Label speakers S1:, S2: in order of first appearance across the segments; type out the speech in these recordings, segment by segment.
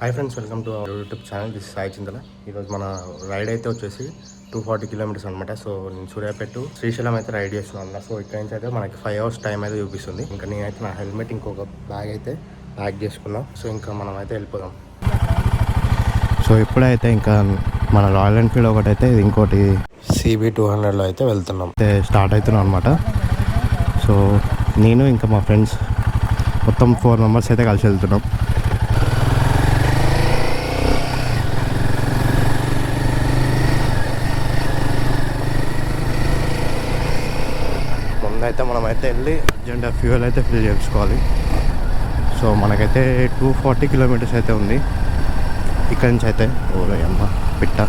S1: Hi friends, welcome to our YouTube channel. This Sai Chintala. ఈరోజు మన ride అయితే వచ్చేసి 240 కిలోమీటర్స్ అనమాట. సో నేను సూర్యాపేట శ్రీశైలం అయితే రైడ్ చేస్తున్నాను అన్నమాట. సో ఇక్కడ నుంచి అయితే మనకి 5 hours టైం అయితే చూపిస్తుంది. ఇంకా నేనైతే నా హెల్మెట్ ఇంకొక బ్యాగ్ అయితే ప్యాక్ చేసుకున్నాం. సో ఇంకా మనం అయితే వెళ్ళిపోదాం. సో ఇప్పుడైతే ఇంకా మన రాయల్ ఎన్ఫీల్డ్ ఒకటైతే ఇంకోటి CB 200లో అయితే వెళ్తున్నాం. అయితే స్టార్ట్ అవుతున్నాం అనమాట. సో నేను ఇంకా మా ఫ్రెండ్స్ మొత్తం 4 members అయితే కలిసి వెళ్తున్నాం. అయితే మనమైతే వెళ్ళి అర్జెంట్ ఫ్యూయల్ అయితే ఫిల్ చేసుకోవాలి. సో మనకైతే 240 కిలోమీటర్స్ అయితే ఉంది ఇక్కడి నుంచి అయితే. ఓరయ్యమ్మ పిట్ట.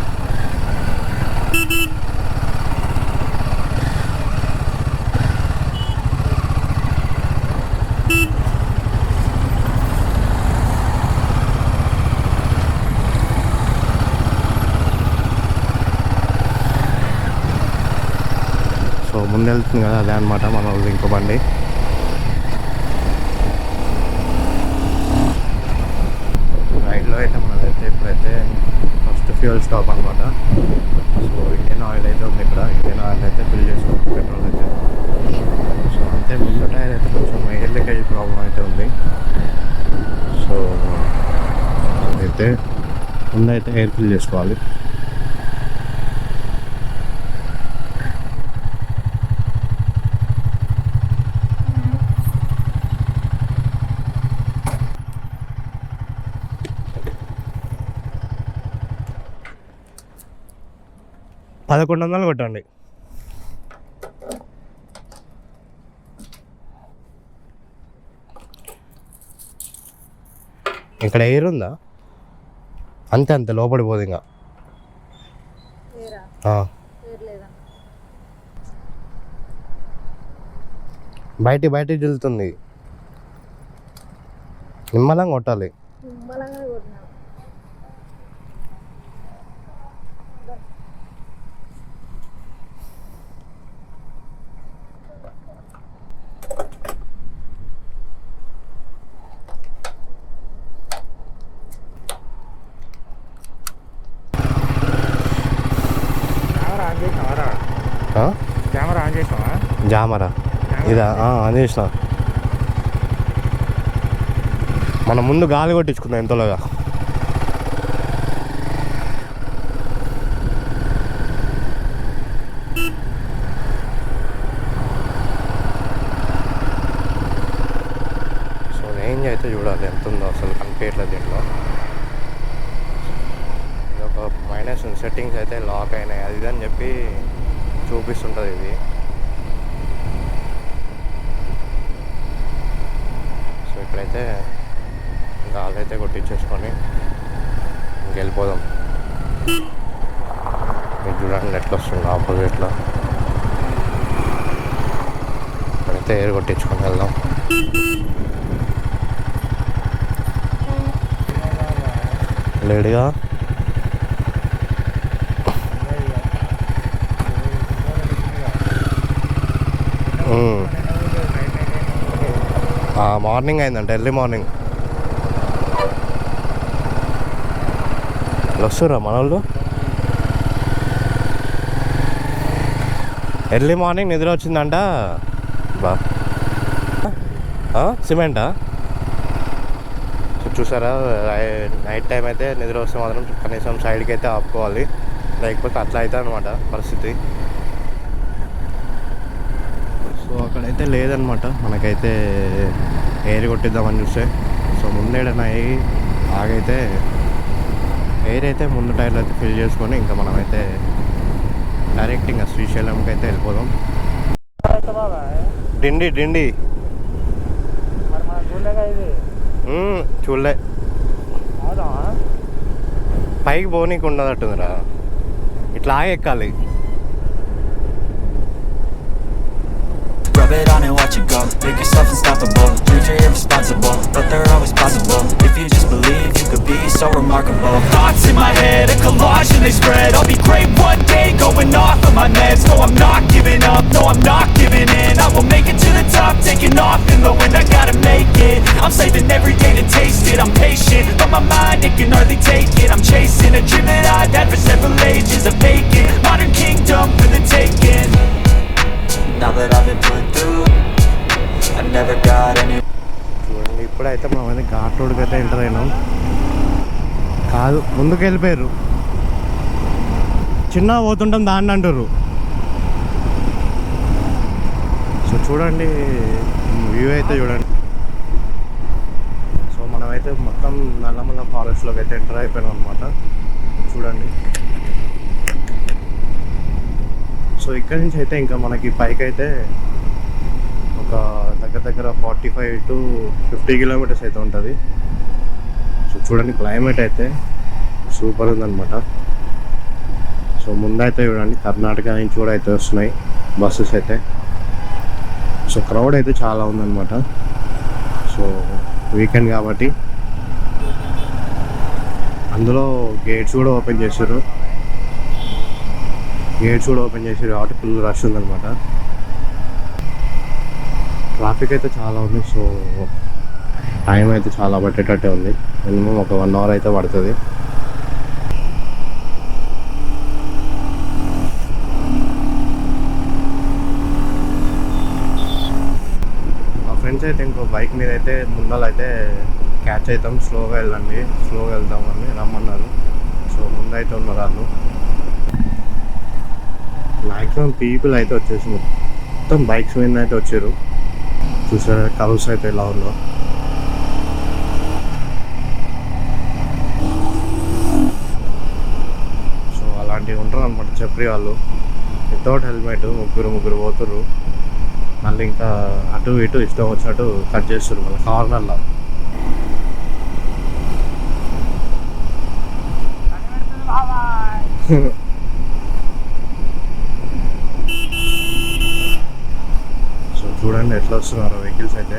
S1: సో ముందు వెళ్తుంది కదా, అదే అనమాట మన వాళ్ళు ఇంకో బండి. రైడ్లో అయితే మనమైతే ఇప్పుడైతే ఫస్ట్ ఫ్యూయల్ స్టాప్ అనమాట. సో ఇండియన్ ఆయిల్ అయితే ఉంది ఇక్కడ. ఇండియన్ ఆయిల్ అయితే ఫిల్ చేసుకోవాలి, పెట్రోల్ అయితే. సో అంతే, ముందు టైర్ అయితే కొంచెం ఎయిర్ లీకేజ్ ప్రాబ్లం అయితే ఉంది. సో అయితే ముందైతే ఎయిర్ ఫిల్ చేసుకోవాలి. $1100 కొట్టండి. ఇక్కడ ఎయిర్ ఉందా? అంతే అంతే, లోపడిపోదు ఇంకా. బయటికి వెళ్తుంది. నిమ్మలంగా కొట్టాలి.
S2: కెమెరా ఆన్ చేసావా?
S1: జామరా ఇదా? ఆన్ చేసిన. మనం ముందు గాలి కొట్టించుకుందాం ఎంతలోగా. సో రేంజ్ అయితే చూడాలి ఎంత ఉందో, అసలు కనిపించట్లేదు దీంట్లో. ఇది ఒక మైనస్ సెట్టింగ్స్ అయితే లాక్ అయినాయి, అది అని చెప్పి చూపిస్తుంటుంది ఇది. సో ఇక్కడైతే గాలి అయితే కొట్టించేసుకొని ఇంకెళ్ళిపోదాం. మీరు చూడండి ఎట్లా వస్తుంది ఆపోజిట్లో. ఇక్కడైతే ఎయిర్ కొట్టించుకొని వెళ్దాం. లేడుగా. మార్నింగ్ అయిందంట, ఎర్లీ మార్నింగ్. వస్తుర్రా మన వాళ్ళు. ఎర్లీ మార్నింగ్ నిద్ర వచ్చిందంట. బా సిమెంటా? సో చూసారా, నైట్ టైం అయితే నిద్ర వస్తే మాత్రం కనీసం సైడ్కి అయితే ఆపుకోవాలి, లేకపోతే అట్లా అవుతుంది అనమాట పరిస్థితి. సో అక్కడైతే లేదనమాట, మనకైతే ఎయిర్ కొట్టిద్దామని చూస్తే. సో ముందేడన్నా ఆగైతే ఎయిర్ అయితే ముందు టైర్లు అయితే ఫిల్ చేసుకొని ఇంకా మనమైతే డైరెక్ట్ ఇంకా శ్రీశైలంకి అయితే వెళ్ళిపోదాం. డిండి చూడలే, పైకి పోనీకి ఉండదట్టుందిరా, ఇట్లా ఎక్కాలి.
S3: Rub it on and watch it go. Make yourself unstoppable. Dreams are irresponsible, but they're always possible. If you just believe, you could be so remarkable. Thoughts in my head, a collage and they spread. I'll be great one day, going off of my meds. No, I'm not giving up, no, I'm not giving in. I will make it to the top, taking off in the wind. I gotta make it, I'm saving every day to taste it. I'm patient, but my mind, it can hardly take it. I'm chasing a dream that I've had for several ages. A vacant, modern kingdom for the taking. Now that I've been put through, I never got any.
S1: చూడండి ఇప్పుడైతే మనం ఘాట్ రోడ్కి అయితే enter అయినాం. కాదు ముందుకు వెళ్ళిపోయారు, చిన్న పోతుంటాం దాన్ని అంటారు. సో చూడండి వ్యూ అయితే చూడండి. సో మనమైతే మొత్తం నల్లమల్ల ఫారెస్ట్లోకి అయితే ఎంటర్ అయిపోయినాం అనమాట. చూడండి, సో ఇక్కడి నుంచి అయితే ఇంకా మనకి పైకి అయితే ఒక దగ్గర 45 to 50 కిలోమీటర్స్ అయితే ఉంటుంది. సో చూడండి క్లైమేట్ అయితే సూపర్ ఉందన్నమాట. సో ముందైతే చూడండి కర్ణాటక నుంచి కూడా అయితే వస్తున్నాయి బస్సెస్ అయితే. సో క్రౌడ్ అయితే చాలా ఉందన్నమాట. సో వీకెండ్ కాబట్టి అందులో గేట్స్ కూడా ఓపెన్ చేశారు కాబట్టి ఫుల్ రష్ ఉందన్నమాట. ట్రాఫిక్ అయితే చాలా ఉంది. సో టైం అయితే చాలా పట్టేటట్టే ఉంది. మినిమం ఒక 1 hour అయితే పడుతుంది. మా ఫ్రెండ్స్ అయితే ఇంకో బైక్ మీద అయితే ముందలైతే క్యాచ్ అవుతాం, స్లోగా వెళ్దామని రమ్మన్నారు. సో ముందైతే ఉన్నారు వాళ్ళు. మ్యాక్సిమం పీపుల్ అయితే వచ్చేసి మొత్తం బైక్స్ మీద అయితే వచ్చారు. చూసారా కలర్స్ అయితే ఎలా ఉందో. సో అలాంటివి ఉంటారు అనమాట చెప్పి వాళ్ళు. వితౌట్ హెల్మెట్ ముగ్గురు పోతుర్రు. మళ్ళీ ఇంకా అటు ఇటు ఇష్టం వచ్చినట్టు కట్ చేస్తారు మళ్ళీ కార్నర్లో. సో చూడండి ఎట్లా వస్తున్నారు వెహికల్స్ అయితే.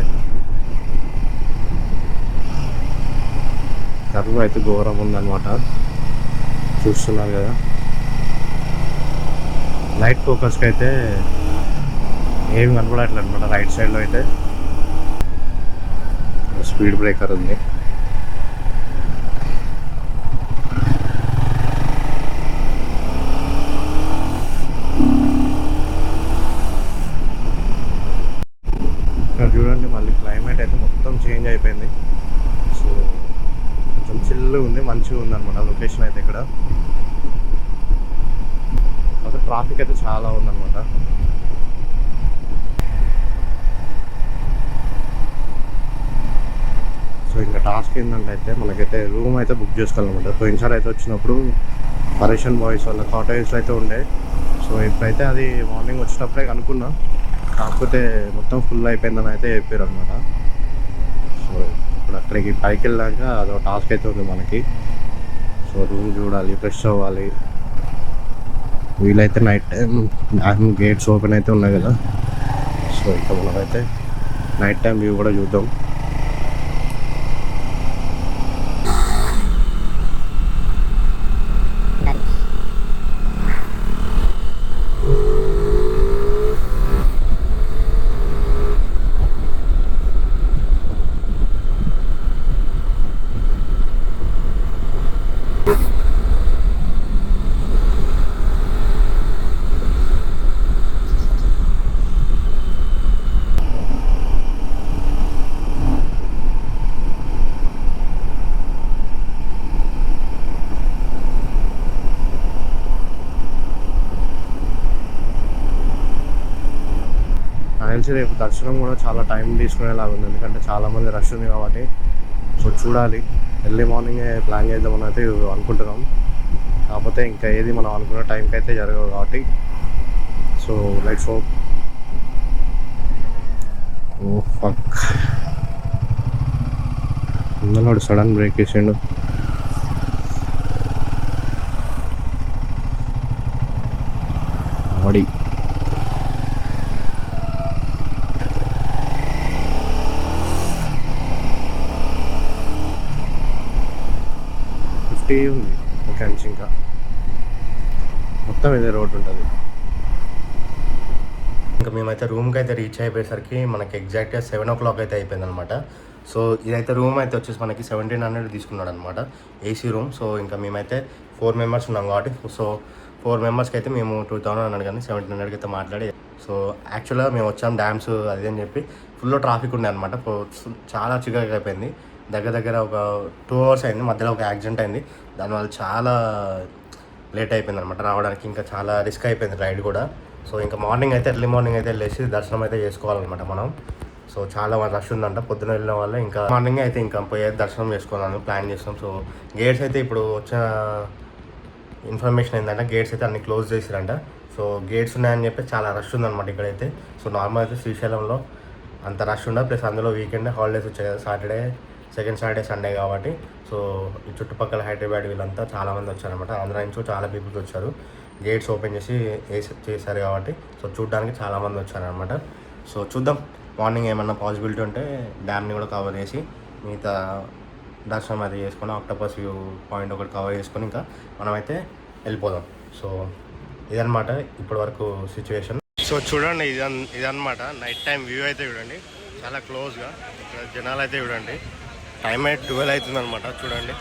S1: కర్వ్ అయితే ఘోరం ఉందన్నమాట, చూస్తున్నారు కదా. లైట్ ఫోకస్కి అయితే ఏమి కనపడట్లేదు అనమాట. రైట్ సైడ్లో అయితే స్పీడ్ బ్రేకర్ ఉంది. చూడండి మళ్ళీ క్లైమేట్ అయితే మొత్తం చేంజ్ అయిపోయింది. సో కొంచెం చిల్లు ఉంది, మంచిగా ఉంది అనమాట లొకేషన్ అయితే ఇక్కడ. అసలు ట్రాఫిక్ అయితే చాలా ఉందన్నమాట. సో ఇంకా టాస్క్ ఏంటంటే అయితే మనకైతే రూమ్ అయితే బుక్ చేసుకోవాలన్నమాట. పోయినసారి అయితే వచ్చినప్పుడు పరేషన్ బాయ్స్ వాళ్ళ కాటేజ్లో అయితే ఉండే. సో ఇప్పుడైతే అది మార్నింగ్ వచ్చినప్పుడే కనుక్కున్నా, కాకపోతే మొత్తం ఫుల్ అయిపోయిందని అయితే చెప్పారు అనమాట. సో ఇప్పుడు అక్కడికి పైకి వెళ్ళాక అదో టాస్క్ అయితే ఉంది మనకి. సో రూమ్ చూడాలి, ఫ్రెష్ అవ్వాలి. వీలైతే నైట్ టైం గేట్స్ ఓపెన్ అయితే ఉన్నాయి కదా. సో ఇక మనకైతే నైట్ టైం వ్యూ కూడా చూద్దాం. తెలిసి రేపు దర్శనం కూడా చాలా టైం తీసుకునేలాగా ఉంది, ఎందుకంటే చాలామంది రష్ ఉంది కాబట్టి. సో చూడాలి, ఎర్లీ మార్నింగే ప్లాన్ చేద్దామని అయితే అనుకుంటున్నాం. కాకపోతే ఇంకా ఏది మనం అనుకున్న టైంకి అయితే జరగదు కాబట్టి. So let's hope. Oh fuck, ముందర సడన్ బ్రేక్ వేసిండు. ఆడి మట్టి ఉంది ఇక్కడ నుంచి ఇంకా మొత్తం ఇదే రోడ్ ఉంటుంది. ఇంకా మేమైతే రూమ్కి అయితే రీచ్ అయిపోయేసరికి మనకి ఎగ్జాక్ట్గా 7 o'clock అయితే అయిపోయింది అనమాట. సో ఇదైతే రూమ్ అయితే వచ్చేసి మనకి 1700 తీసుకున్నాడు అనమాట, ఏసీ రూమ్. సో ఇంకా మేమైతే 4 members ఉన్నాం కాబట్టి సో 4 members అయితే మేము 2000 అన్నాడు కానీ 1700 అయితే మాట్లాడి. సో యాక్చువల్గా మేము వచ్చాం డ్యామ్స్ అది అని చెప్పి ఫుల్ ట్రాఫిక్ ఉండే అనమాట. చాలా చికాకు అయిపోయింది. దగ్గర ఒక 2 hours అయింది. మధ్యలో ఒక యాక్సిడెంట్ అయింది, దానివల్ల చాలా లేట్ అయిపోయింది అనమాట రావడానికి. ఇంకా చాలా రిస్క్ అయిపోయింది రైడ్ కూడా. సో ఇంకా మార్నింగ్ అయితే ఎర్లీ మార్నింగ్ అయితే వెళ్ళేసి దర్శనం అయితే చేసుకోవాలన్నమాట మనం. సో చాలా రష్ ఉందంట, పొద్దున వెళ్ళిన వల్ల ఇంకా మార్నింగ్ అయితే ఇంకా పోయే దర్శనం చేసుకోవాలని ప్లాన్ చేస్తాం. సో గేట్స్ అయితే ఇప్పుడు వచ్చిన ఇన్ఫర్మేషన్ ఏంటంటే గేట్స్ అయితే అన్ని క్లోజ్ చేసిరంట. సో గేట్స్ ఉన్నాయని చెప్పి చాలా రష్ ఉందన్నమాట ఇక్కడైతే. సో నార్మల్ అయితే శ్రీశైలంలో అంత రష్ ఉండదు, ప్లస్ అందులో వీకెండ్ హాలిడేస్ వచ్చాయి కదా, సెకండ్ సాటర్డే సండే కాబట్టి. సో ఈ చుట్టుపక్కల హైదరాబాద్ వీళ్ళంతా చాలామంది వచ్చారనమాట, ఆంధ్ర నుంచి చాలా పీపుల్స్ వచ్చారు. గేట్స్ ఓపెన్ చేశారు కాబట్టి సో చూడడానికి చాలామంది వచ్చారనమాట. సో చూద్దాం మార్నింగ్ ఏమన్నా పాసిబిలిటీ ఉంటే డ్యామ్ని కూడా కవర్ చేసి మిగతా దర్శనం అయితే చేసుకొని ఆక్టోపస్ వ్యూ పాయింట్ ఒకటి కవర్ చేసుకొని ఇంకా మనమైతే వెళ్ళిపోదాం. సో ఇదన్నమాట ఇప్పటి వరకు సిచ్యువేషన్. సో చూడండి ఇదన్నమాట నైట్ టైం వ్యూ అయితే చూడండి, చాలా క్లోజ్గా. ఇక్కడ జనాలు అయితే చూడండి, టైం అయితే 12 అవుతుంది అనమాట. చూడండి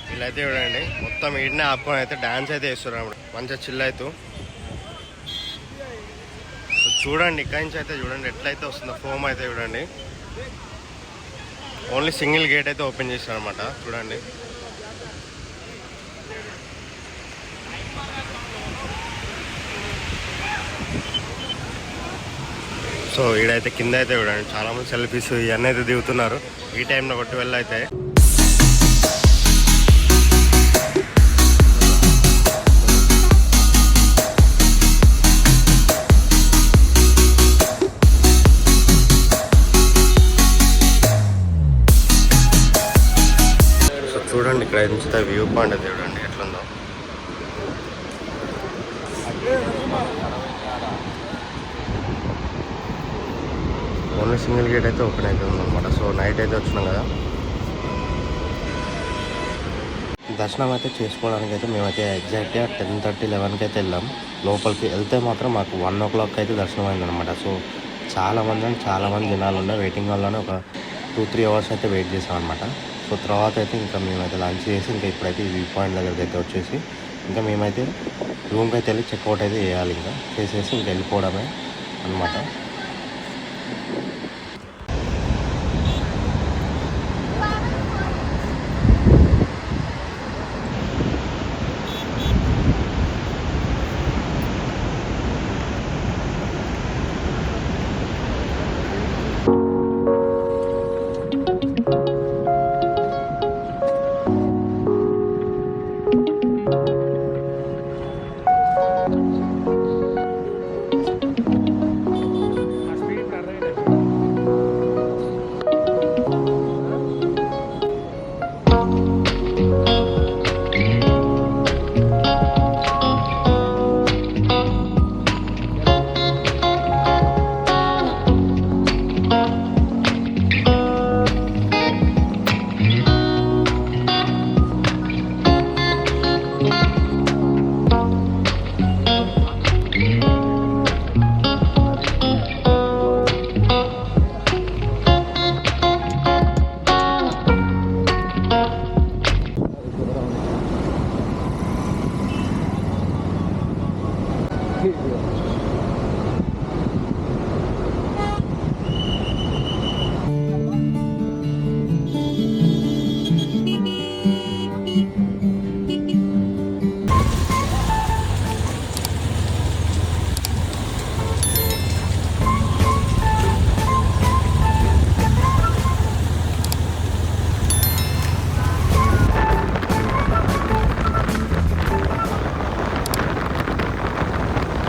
S1: వీళ్ళైతే చూడండి మొత్తం ఈడనే ఆపుకొని అయితే డ్యాన్స్ అయితే వేస్తున్నారు అన్నమాట, మంచిగా చిల్ అవుతూ. చూడండి ఇక్కడి నుంచి అయితే చూడండి ఎట్లయితే వస్తుందో ఫోమ్ అయితే చూడండి. ఓన్లీ సింగిల్ గేట్ అయితే ఓపెన్ చేశారు అనమాట. చూడండి సో ఈడైతే కింద అయితే చూడండి చాలామంది సెల్ఫీస్ ఇవన్నీ అయితే దిగుతున్నారు ఈ టైంలో 12 అయితే. చూడండి ఇక్కడ నుంచి వ్యూ పాయింట్ అయితే చూడండి ఎట్లుందో. ఓన్లీ సింగిల్ గేట్ అయితే ఓపెన్ అవుతుంది అనమాట. సో నైట్ అయితే వచ్చినాం కదా, దర్శనం అయితే చేసుకోవడానికి అయితే మేమైతే ఎగ్జాక్ట్గా 10:30, 11కి అయితే వెళ్ళాం. లోపలికి వెళ్తే మాత్రం మాకు 1 o'clock అయితే దర్శనం అయిందనమాట. సో చాలామంది జనాలు ఉండే వెయిటింగ్ వల్లనే ఒక 2-3 hours అయితే వెయిట్ చేసాం అనమాట. సో తర్వాత అయితే ఇంకా మేమైతే లంచ్ చేసి ఇంకా ఇప్పుడైతే ఈ వ్యూ పాయింట్ దగ్గరికి అయితే వచ్చేసి ఇంకా మేమైతే రూమ్కి అయితే వెళ్ళి చెక్అవుట్ అయితే చేయాలి. ఇంకా చేసేసి ఇంకా వెళ్ళిపోవడమే అనమాట.